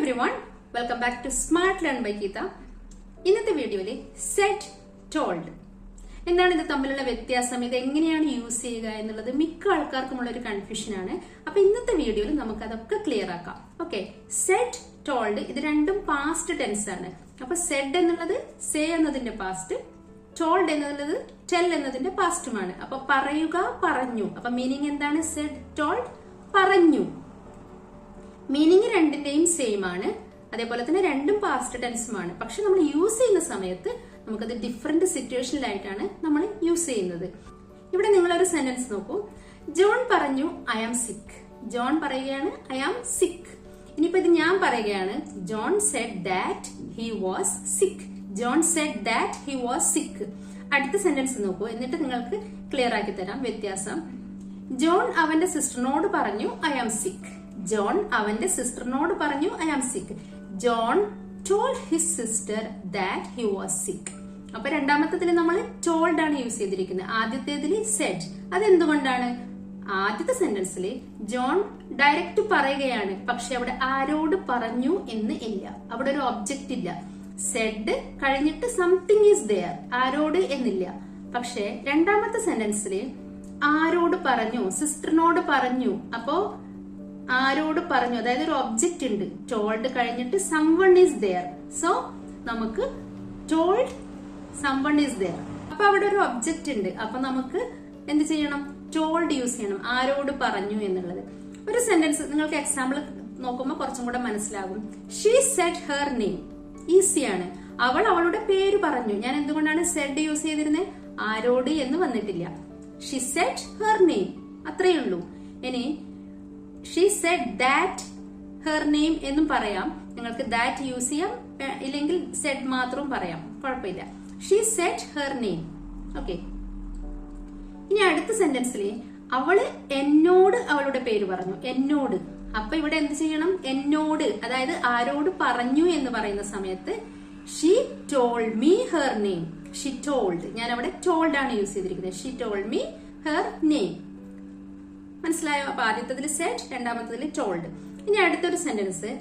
everyone, welcome back to Smart Learn by Geeta. ഇന്നത്തെ വീഡിയോയിൽ set told എന്താണ് ഇത് തമ്മിലുള്ള വ്യത്യാസം, ഇത് എങ്ങനെയാണ് യൂസ് ചെയ്യുക എന്നുള്ളത് മിക്ക ആൾക്കാർക്കുമുള്ള ഒരു കൺഫ്യൂഷൻ ആണ്. അപ്പൊ ഇന്നത്തെ വീഡിയോയിൽ നമുക്ക് അതൊക്കെ ക്ലിയർ ആക്കാം. ഓക്കെ, സെറ്റ് ടോൾഡ് ഇത് രണ്ടും പാസ്റ്റ് ടെൻസ് ആണ്. അപ്പൊ സെഡ് എന്നുള്ളത് സേ എന്നതിന്റെ പാസ്റ്റ്, ടോൾഡ് എന്നുള്ളത് ടെൽ എന്നതിന്റെ പാസ്റ്റുമാണ്. അപ്പൊ പറയുക, പറഞ്ഞു. അപ്പൊ മീനിങ് എന്താണ്? സെഡ് ടോൾഡ്, പറഞ്ഞു. മീനിങ് രണ്ടിന്റെയും സെയിം ആണ്, അതേപോലെ തന്നെ രണ്ടും പാസ്റ്റ് ടെൻസുമാണ്. പക്ഷെ നമ്മൾ യൂസ് ചെയ്യുന്ന സമയത്ത് നമുക്കത് ഡിഫറെന്റ് സിറ്റുവേഷനിലായിട്ടാണ് നമ്മൾ യൂസ് ചെയ്യുന്നത്. ഇവിടെ നിങ്ങളൊരു സെന്റൻസ് നോക്കൂ. ജോൺ പറഞ്ഞു ഐ ആം സിക്ക്. ജോൺ പറയുകയാണ് ഐ ആം സിക്ക്. ഇനിയിപ്പോ ഇത് ഞാൻ പറയുകയാണ് John Z that he was സിക്ക്. John Z that he was സിക്ക്. അടുത്ത സെന്റൻസ് നോക്കൂ, എന്നിട്ട് നിങ്ങൾക്ക് ക്ലിയർ ആക്കി തരാം വ്യത്യാസം. ജോൺ അവന്റെ സിസ്റ്ററിനോട് പറഞ്ഞു ഐ ആം സിക്ക്. ജോൺ അവന്റെ സിസ്റ്ററിനോട് പറഞ്ഞു ഐ ആം സിക്ക്. John told his sister that he was സിക്ക്. അപ്പൊ രണ്ടാമത്തേതിൽ നമ്മൾ ടോൾഡ് ആണ് യൂസ് ചെയ്തിരിക്കുന്നത്, ആദ്യത്തേതിൽ സെഡ്. അതെന്തുകൊണ്ടാണ്? ആദ്യത്തെ സെന്റൻസിൽ ജോൺ ഡയറക്റ്റ് പറയുകയാണ്, പക്ഷെ അവിടെ ആരോട് പറഞ്ഞു എന്ന് ഇല്ല, അവിടെ ഒരു ഒബ്ജക്റ്റ് ഇല്ല. സെഡ് കഴിഞ്ഞിട്ട് സംതിങ് ഈസ് ദെയർ, ആരോട് എന്നില്ല. പക്ഷെ രണ്ടാമത്തെ സെന്റൻസിൽ ആരോട് പറഞ്ഞു, സിസ്റ്ററിനോട് പറഞ്ഞു. അപ്പോ ആരോട് പറഞ്ഞു, അതായത് ഒരു ഒബ്ജക്റ്റ് ഉണ്ട്. ടോൾഡ് കഴിഞ്ഞിട്ട് സംവൺ ഈസ് ദെയർ. സോ നമുക്ക് ടോൾഡ് സംവൺ ഈസ് ദെയർ. അപ്പൊ അവിടെ ഒരു ഒബ്ജക്റ്റ് ഉണ്ട്. അപ്പൊ നമുക്ക് എന്ത് ചെയ്യണം? ടോൾഡ് യൂസ് ചെയ്യണം, ആരോട് പറഞ്ഞു എന്നുള്ളത്. ഒരു സെന്റൻസ് നിങ്ങൾക്ക് എക്സാമ്പിൾ നോക്കുമ്പോൾ കുറച്ചും കൂടെ മനസ്സിലാകും. She said her name. ഈസിയാണ്. അവൾ അവളുടെ പേര് പറഞ്ഞു. ഞാൻ എന്തുകൊണ്ടാണ് സെഡ് യൂസ് ചെയ്തിരുന്നത്? ആരോട് എന്ന് വന്നിട്ടില്ല. ഷീ സെഡ് ഹെർ നെയിം, അത്രയേ ഉള്ളൂ. ഇനി she said that her name എന്നും പറയാം. നിങ്ങൾക്ക് ദാറ്റ് യൂസ് ചെയ്യാം, ഇല്ലെങ്കിൽ സെഡ് മാത്രവും പറയാം, കുഴപ്പമില്ല. She said her name. Okay, ഇനി അടുത്ത സെന്റൻസിൽ അവള് എന്നോട് അവളുടെ പേര് പറഞ്ഞു. എന്നോട്. അപ്പൊ ഇവിടെ എന്ത് ചെയ്യണം? എന്നോട്, അതായത് ആരോട് പറഞ്ഞു എന്ന് പറയുന്ന സമയത്ത് she told me her name. She told, ഞാൻ അവിടെ ടോൾഡ് ആണ് യൂസ് ചെയ്തിരിക്കുന്നത്. She told me her name. മനസ്സിലായോ? അപ്പൊ ആദ്യത്തതിൽ സെഡ്, രണ്ടാമത്തതിൽ ടോൾഡ്. ഇനി അടുത്തൊരു സെന്റൻസ്.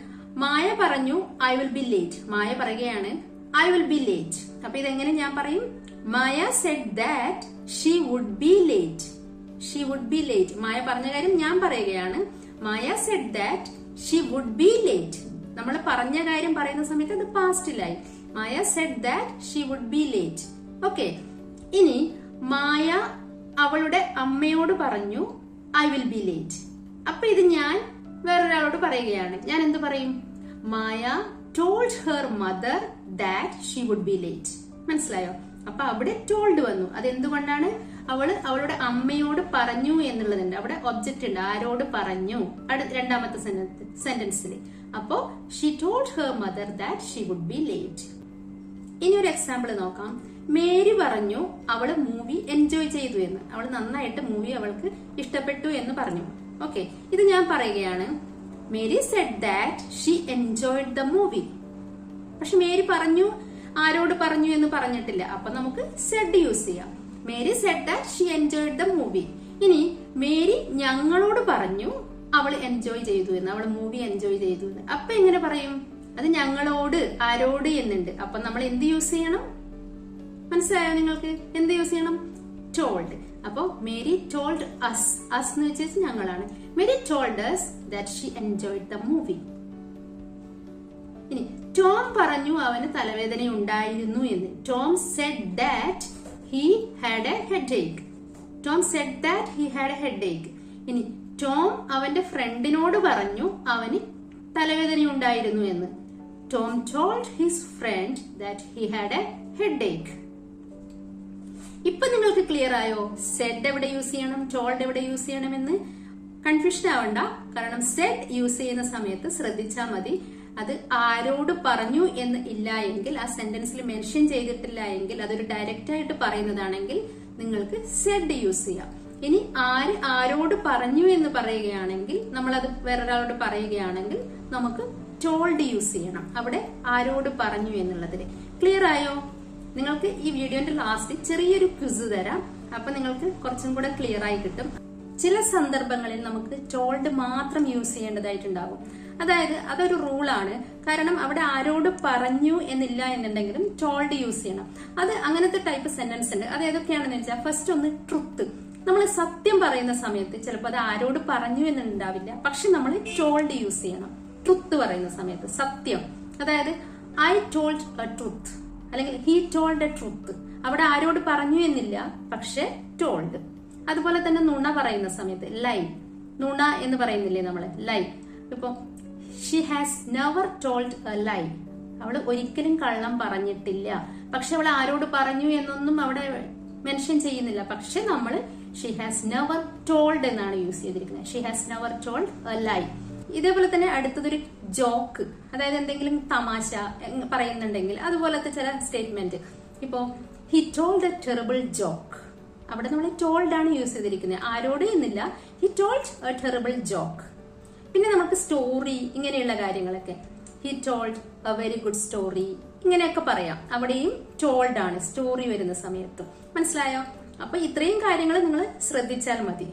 മായ പറഞ്ഞു I will be late. Maya പറയുകയാണ് ഐ വിൽ ബി ലേറ്റ്. അപ്പൊ ഇതെങ്ങനെ ഞാൻ പറയും? Maya said that she would be late. She would be late. മായ പറഞ്ഞ കാര്യം ഞാൻ പറയുകയാണ്. Maya said that she would be late. നമ്മൾ പറഞ്ഞ കാര്യം പറയുന്ന സമയത്ത് അത് പാസ്റ്റിലായി. Maya said that she would be late. Okay, ഇനി മായ അവളുടെ അമ്മയോട് പറഞ്ഞു ഐ വിൽ ബി ലേറ്റ്. അപ്പൊ ഇത് ഞാൻ വേറൊരാളോട് പറയുകയാണ്. ഞാൻ എന്ത് പറയും? Maya told her mother that she would be late. മനസ്സിലായോ? അപ്പൊ അവിടെ ടോൾഡ് വന്നു. അതെന്തുകൊണ്ടാണ്? അവളുടെ അമ്മയോട് പറഞ്ഞു എന്നുള്ളതുണ്ട്. അവിടെ ഒബ്ജക്റ്റ് ഉണ്ട്, ആരോട് പറഞ്ഞു. രണ്ടാമത്തെ സെന്റൻസിൽ. അപ്പോ she told her mother that she would be late. ഇനി ഒരു എക്സാമ്പിൾ നോക്കാം. മേരി പറഞ്ഞു അവള് മൂവി എൻജോയ് ചെയ്തു എന്ന്. അവൾ നന്നായിട്ട് മൂവി അവൾക്ക് ഇഷ്ടപ്പെട്ടു എന്ന് പറഞ്ഞു. ഓക്കെ, ഇത് ഞാൻ പറയുകയാണ്. Mary Z that she enjoyed the movie. പക്ഷെ മേരി പറഞ്ഞു, ആരോട് പറഞ്ഞു എന്ന് പറഞ്ഞിട്ടില്ല. അപ്പൊ നമുക്ക് സെഡ് യൂസ് ചെയ്യാം. Mary Z that she enjoyed the movie. ഇനി മേരി ഞങ്ങളോട് പറഞ്ഞു അവൾ എൻജോയ് ചെയ്തു എന്ന്, അവൾ മൂവി എൻജോയ് ചെയ്തു എന്ന്. അപ്പൊ എങ്ങനെ പറയും? അത് ഞങ്ങളോട്, ആരോട് എന്നുണ്ട്. അപ്പൊ നമ്മൾ എന്ത് യൂസ് ചെയ്യണം? മനസ്സിലായോ നിങ്ങൾക്ക്? എന്ത് യൂസ് ചെയ്യണം? ടോൾഡ്. അപ്പോ മേരി ടോൾഡ് അസ്. അസ് എന്ന് വെച്ചാൽ ഞങ്ങളാണ്. Mary told us that she enjoyed the movie. ഇനി ടോം പറഞ്ഞു അവന് തലവേദന ഉണ്ടായിരുന്നു എന്ന്. Tom said that he had a headache. Tom said that he had a headache. ഇനി ടോം അവന്റെ ഫ്രണ്ടിനോട് പറഞ്ഞു അവന് തലവേദന ഉണ്ടായിരുന്നു എന്ന്. Tom told his friend that he had a headache. ഇപ്പൊ നിങ്ങൾക്ക് ക്ലിയർ ആയോ സെഡ് എവിടെ യൂസ് ചെയ്യണം, ടോൾഡ് എവിടെ യൂസ് ചെയ്യണമെന്ന്? കൺഫ്യൂഷൻ ആവണ്ട. കാരണം സെഡ് യൂസ് ചെയ്യുന്ന സമയത്ത് ശ്രദ്ധിച്ചാൽ മതി. അത് ആരോട് പറഞ്ഞു എന്ന് ഇല്ല എങ്കിൽ, ആ സെന്റൻസിൽ മെൻഷൻ ചെയ്തിട്ടില്ല എങ്കിൽ, അതൊരു ഡയറക്റ്റ് ആയിട്ട് പറയുന്നതാണെങ്കിൽ നിങ്ങൾക്ക് സെഡ് യൂസ് ചെയ്യാം. ഇനി ആരോട് പറഞ്ഞു എന്ന് പറയുകയാണെങ്കിൽ, നമ്മളത് വേറൊരാളോട് പറയുകയാണെങ്കിൽ നമുക്ക് ടോൾഡ് യൂസ് ചെയ്യണം, അവിടെ ആരോട് പറഞ്ഞു എന്നുള്ളതിൽ. ക്ലിയർ ആയോ? നിങ്ങൾക്ക് ഈ വീഡിയോന്റെ ലാസ്റ്റ് ചെറിയൊരു ക്വിസ് തരാം. അപ്പൊ നിങ്ങൾക്ക് കുറച്ചും കൂടെ ക്ലിയർ ആയി കിട്ടും. ചില സന്ദർഭങ്ങളിൽ നമുക്ക് ടോൾഡ് മാത്രം യൂസ് ചെയ്യേണ്ടതായിട്ടുണ്ടാകും. അതായത് അതൊരു റൂളാണ്. കാരണം അവിടെ ആരോട് പറഞ്ഞു എന്നില്ല എന്നുണ്ടെങ്കിലും ടോൾഡ് യൂസ് ചെയ്യണം. അത് അങ്ങനത്തെ ടൈപ്പ് സെന്റൻസ് ഉണ്ട്. അത് ഏതൊക്കെയാണെന്ന് വെച്ചാൽ, ഫസ്റ്റ് ഒന്ന് ട്രുത്ത്. നമ്മൾ സത്യം പറയുന്ന സമയത്ത് ചിലപ്പോൾ അത് ആരോട് പറഞ്ഞു എന്നുണ്ടാവില്ല, പക്ഷെ നമ്മൾ ടോൾഡ് യൂസ് ചെയ്യണം. ട്രുത്ത് പറയുന്ന സമയത്ത് സത്യം, അതായത് ഐ ടോൾഡ് എ ട്രുത്ത് അല്ലെങ്കിൽ ഹി ടോൾഡ് എ ട്രുത്ത്. അവിടെ ആരോട് പറഞ്ഞു എന്നില്ല, പക്ഷെ ടോൾഡ്. അതുപോലെ തന്നെ നുണ പറയുന്ന സമയത്ത് ലൈ, നുണ എന്ന് പറയുന്നില്ലേ നമ്മള്, ലൈ. ഇപ്പൊ she has never told a lie, അവള് ഒരിക്കലും കള്ളം പറഞ്ഞിട്ടില്ല. പക്ഷെ അവൾ ആരോട് പറഞ്ഞു എന്നൊന്നും അവിടെ മെൻഷൻ ചെയ്യുന്നില്ല, പക്ഷെ നമ്മൾ ഷി ഹാസ് നെവർ ടോൾഡ് എന്നാണ് യൂസ് ചെയ്തിരിക്കുന്നത്. She has never told a lie. ഇതേപോലെ തന്നെ അടുത്തതൊരു ജോക്ക്, അതായത് എന്തെങ്കിലും തമാശ പറയുന്നുണ്ടെങ്കിൽ അതുപോലത്തെ ചില സ്റ്റേറ്റ്മെന്റ്. ഇപ്പോ he told A terrible joke, അവിടെ നമ്മൾ ടോൾഡ് ആണ് യൂസ് ചെയ്തിരിക്കുന്നത്, ആരോട് എന്നില്ല. He told A terrible joke. പിന്നെ നമുക്ക് സ്റ്റോറി, ഇങ്ങനെയുള്ള കാര്യങ്ങളൊക്കെ, he told A very good story, ഇങ്ങനെയൊക്കെ പറയാം. അവിടെയും ടോൾഡ് ആണ് സ്റ്റോറി വരുന്ന സമയത്ത്. മനസ്സിലായോ? അപ്പൊ ഇത്രയും കാര്യങ്ങൾ നിങ്ങൾ ശ്രദ്ധിച്ചാൽ മതി.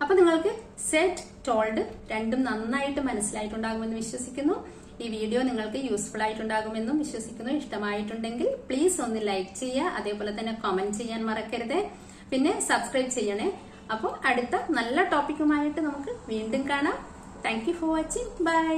അപ്പൊ നിങ്ങൾക്ക് സെറ്റ്, ടോൾഡ് രണ്ടും നന്നായിട്ട് മനസ്സിലായിട്ടുണ്ടാകുമെന്ന് വിശ്വസിക്കുന്നു. ഈ വീഡിയോ നിങ്ങൾക്ക് യൂസ്ഫുൾ ആയിട്ടുണ്ടാകുമെന്നും വിശ്വസിക്കുന്നു. ഇഷ്ടമായിട്ടുണ്ടെങ്കിൽ പ്ലീസ് ഒന്ന് ലൈക്ക് ചെയ്യുക, അതേപോലെ തന്നെ കമന്റ് ചെയ്യാൻ മറക്കരുത്. പിന്നെ സബ്സ്ക്രൈബ് ചെയ്യണേ. അപ്പോൾ അടുത്ത നല്ല ടോപ്പിക്കുമായിട്ട് നമുക്ക് വീണ്ടും കാണാം. Thank you for watching. By.